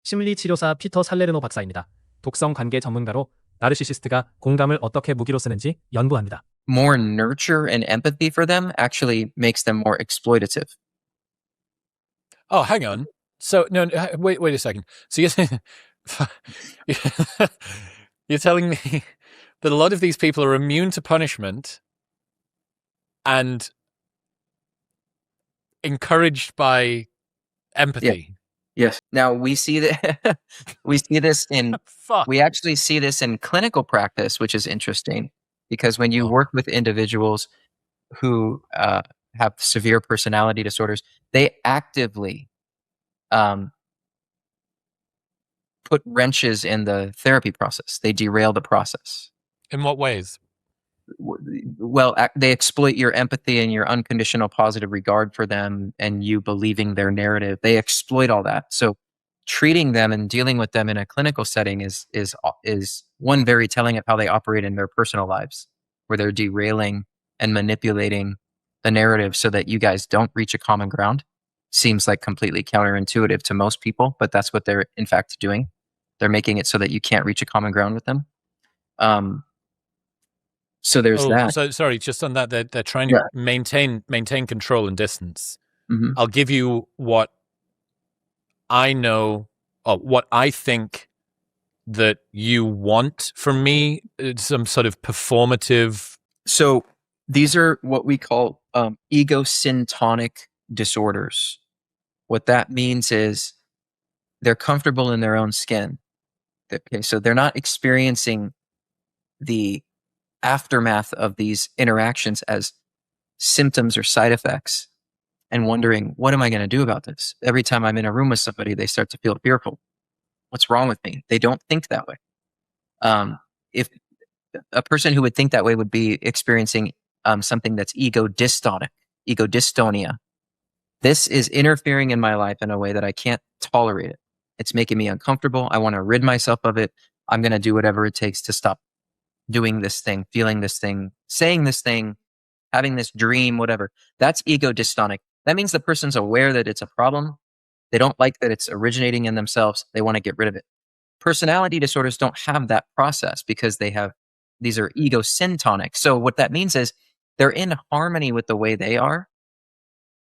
심리치료사 피터 살레르노 박사입니다. 독성 관계 전문가로 나르시시스트가 공감을 어떻게 무기로 쓰는지 연구합니다. More nurture and empathy for them actually makes them more exploitative. Oh, hang on. So no, wait a second. So you're telling me that a lot of these people are immune to punishment and encouraged by empathy. Yes. Now we see that we actually see this in clinical practice, which is interesting because when you work with individuals who have severe personality disorders, they actively put wrenches in the therapy process. They derail the process. In what ways? Well, they exploit your empathy and your unconditional positive regard for them and you believing their narrative. They exploit all that. So treating them and dealing with them in a clinical setting is one very telling of how they operate in their personal lives, where they're derailing and manipulating the narrative so that you guys don't reach a common ground. Seems like completely counterintuitive to most people, but that's what they're in fact doing. They're making it so that you can't reach a common ground with them. So there's that. So sorry, just on that, they're trying to maintain control and distance. Mm-hmm. I'll give you what I know, or what I think that you want from me, some sort of performative. So these are what we call ego syntonic disorders. What that means is they're comfortable in their own skin. Okay, so they're not experiencing the aftermath of these interactions as symptoms or side effects and wondering, what am I going to do about this? Every time I'm in a room with somebody, they start to feel fearful. What's wrong with me? They don't think that way. If a person who would think that way would be experiencing something that's ego dystonia. This is interfering in my life in a way that I can't tolerate it. It's making me uncomfortable. I want to rid myself of it. I'm going to do whatever it takes to stop doing this thing, feeling this thing, saying this thing, having this dream, whatever. That's ego dystonic. That means the person's aware that it's a problem. They don't like that it's originating in themselves. They want to get rid of it. Personality disorders don't have that process because these are ego syntonic. So what that means is they're in harmony with the way they are.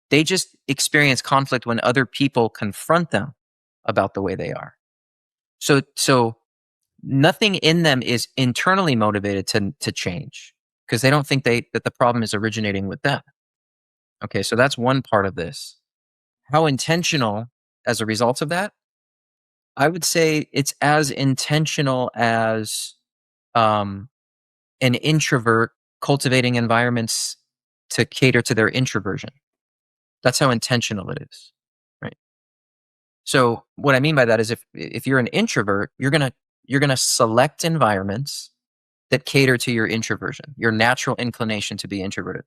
They just experience conflict when other people confront them about the way they are. So nothing in them is internally motivated to change because they don't think that the problem is originating with them. Okay, so that's one part of this. How intentional as a result of that? I would say it's as intentional as an introvert cultivating environments to cater to their introversion. That's how intentional it is, right? So what I mean by that is if you're an introvert, you're gonna select environments that cater to your introversion, your natural inclination to be introverted.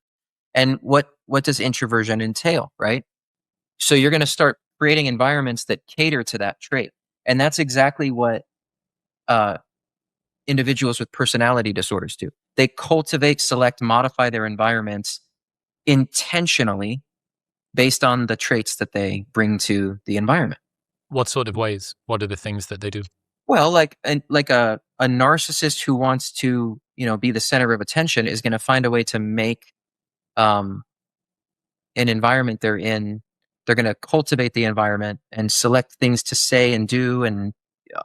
And what does introversion entail, right? So you're gonna start creating environments that cater to that trait. And that's exactly what individuals with personality disorders do. They cultivate, select, modify their environments intentionally based on the traits that they bring to the environment. What sort of ways? What are the things that they do? Well, like a narcissist who wants to, be the center of attention is going to find a way to make an environment they're in. They're going to cultivate the environment and select things to say and do and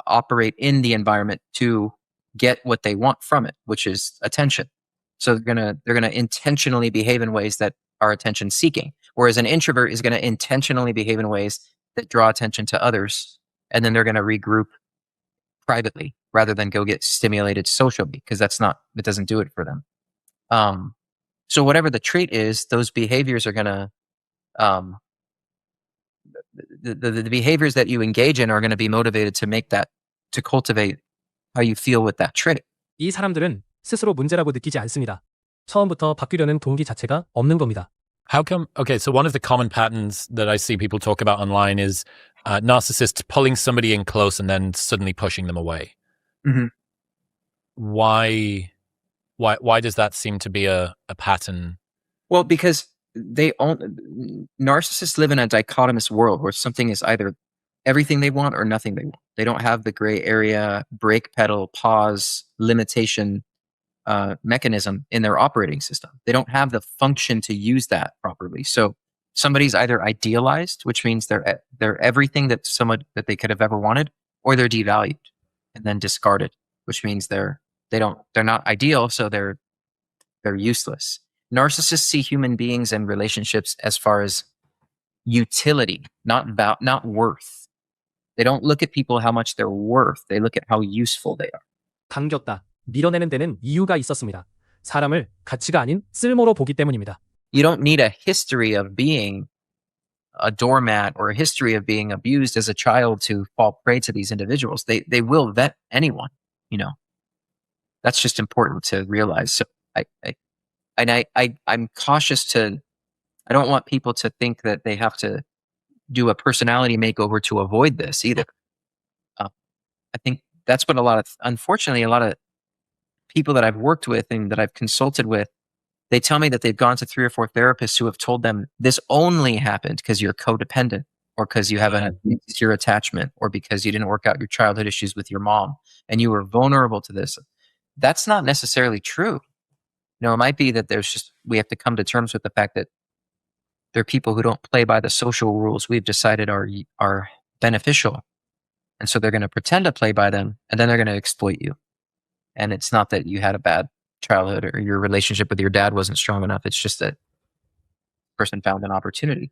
operate in the environment to get what they want from it, which is attention. So they're gonna intentionally behave in ways that are attention seeking. Whereas an introvert is going to intentionally behave in ways that draw attention to others, and then they're going to regroup privately rather than go get stimulated socially because it doesn't do it for them. So whatever the trait is, those behaviors are going to the behaviors that you engage in are going to be motivated to cultivate how you feel with that trait. 이 사람들은 스스로 문제라고 느끼지 않습니다. 처음부터 바뀌려는 동기 자체가 없는 겁니다. How come? Okay, so one of the common patterns that I see people talk about online is narcissists pulling somebody in close and then suddenly pushing them away. Mm-hmm. Why does that seem to be a pattern? Well, because narcissists live in a dichotomous world where something is either everything they want or nothing they want. They don't have the gray area, brake pedal, pause, limitation mechanism in their operating system. They don't have the function to use that properly. So somebody's either idealized, which means they're everything that they could have ever wanted, or they're devalued and then discarded, which means they're not ideal, so they're useless. Narcissists see human beings and relationships as far as utility, not worth. They don't look at people how much they're worth. They look at how useful they are. 당겼다, 밀어내는 데는 이유가 있었습니다. 사람을 가치가 아닌 쓸모로 보기 때문입니다. You don't need a history of being a doormat or a history of being abused as a child to fall prey to these individuals. They will vet anyone, you know. That's just important to realize. So I'm cautious to, I don't want people to think that they have to do a personality makeover to avoid this either. I think that's what unfortunately, a lot of people that I've worked with and that I've consulted with, they tell me that they've gone to 3 or 4 therapists who have told them this only happened because you're codependent, or because you have an insecure attachment, or because you didn't work out your childhood issues with your mom and you were vulnerable to this. That's not necessarily true. You know, it might be that we have to come to terms with the fact that there are people who don't play by the social rules we've decided are beneficial. And so they're going to pretend to play by them, and then they're going to exploit you. And it's not that you had a bad childhood or your relationship with your dad wasn't strong enough. It's just that person found an opportunity.